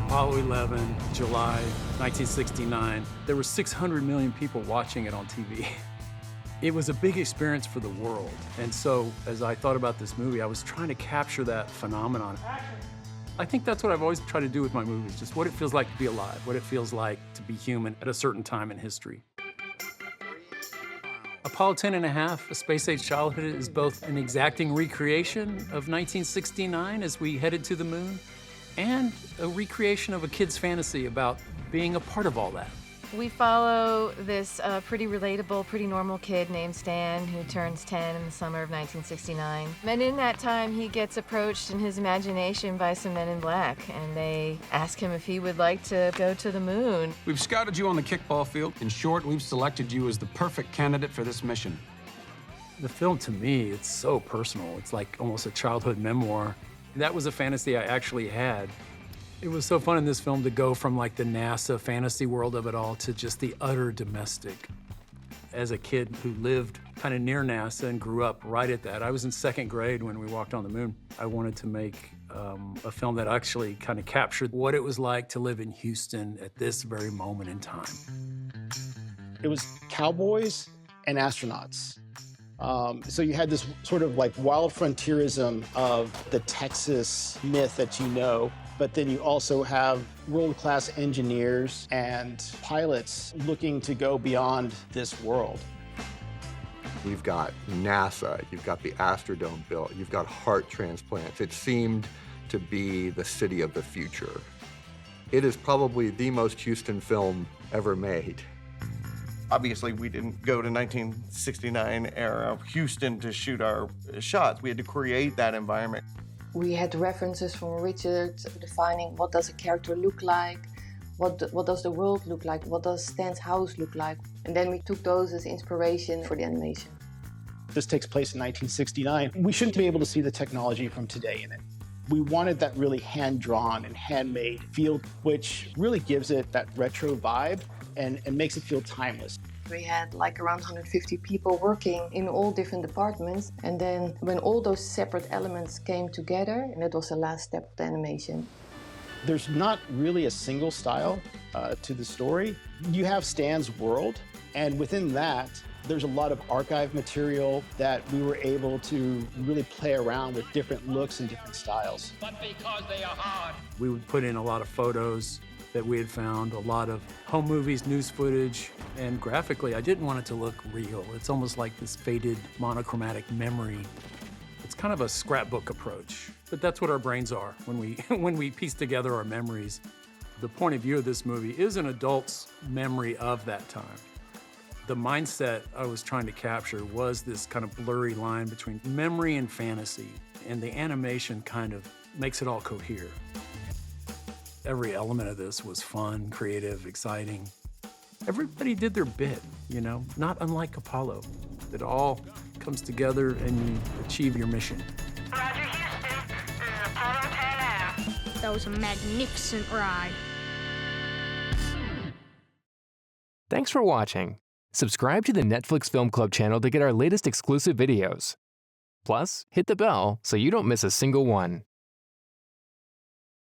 Apollo 11, July 1969. There were 600 million people watching it on TV. It was a big experience for the world. And so as I thought about this movie, I was trying to capture that phenomenon. I think that's what I've always tried to do with my movies, just what it feels like to be alive, what it feels like to be human at a certain time in history. Apollo 10 and a half, A Space Age Childhood, is both an exacting recreation of 1969 as we headed to the moon, and a recreation of a kid's fantasy about being a part of all that. We follow this pretty relatable, pretty normal kid named Stan who turns 10 in the summer of 1969. And in that time, he gets approached in his imagination by some men in black, and they ask him if he would like to go to the moon. We've scouted you on the kickball field. In short, we've selected you as the perfect candidate for this mission. The film, to me, it's so personal. It's like almost a childhood memoir. That was a fantasy I actually had. It was so fun in this film to go from like the NASA fantasy world of it all to just the utter domestic. As a kid who lived kind of near NASA and grew up right at that, I was in second grade when we walked on the moon. I wanted to make a film that actually kind of captured what it was like to live in Houston at this very moment in time. It was cowboys and astronauts. So you had this sort of like wild frontierism of the Texas myth that you know, but then you also have world-class engineers and pilots looking to go beyond this world. You've got NASA, you've got the Astrodome built, you've got heart transplants. It seemed to be the city of the future. It is probably the most Houston film ever made. Obviously, we didn't go to 1969 era Houston to shoot our shots. We had to create that environment. We had references from Richard defining what does a character look like, what does the world look like, what does Stan's house look like. And then we took those as inspiration for the animation. This takes place in 1969. We shouldn't be able to see the technology from today in it. We wanted that really hand-drawn and handmade feel, which really gives it that retro vibe and makes it feel timeless. We had like around 150 people working in all different departments. And then when all those separate elements came together, and that was the last step of the animation. There's not really a single style to the story. You have Stan's world, and within that, there's a lot of archive material that we were able to really play around with different looks and different styles. But because they are hard. We would put in a lot of photos that we had found, a lot of home movies, news footage, and graphically, I didn't want it to look real. It's almost like this faded monochromatic memory. It's kind of a scrapbook approach, but that's what our brains are when we piece together our memories. The point of view of this movie is an adult's memory of that time. The mindset I was trying to capture was this kind of blurry line between memory and fantasy, and the animation kind of makes it all cohere. Every element of this was fun, creative, exciting. Everybody did their bit, you know, not unlike Apollo. It all comes together and you achieve your mission. Roger, Houston. Apollo 10 out. That was a magnificent ride. Thanks for watching. Subscribe to the Netflix Film Club channel to get our latest exclusive videos. Plus, hit the bell so you don't miss a single one.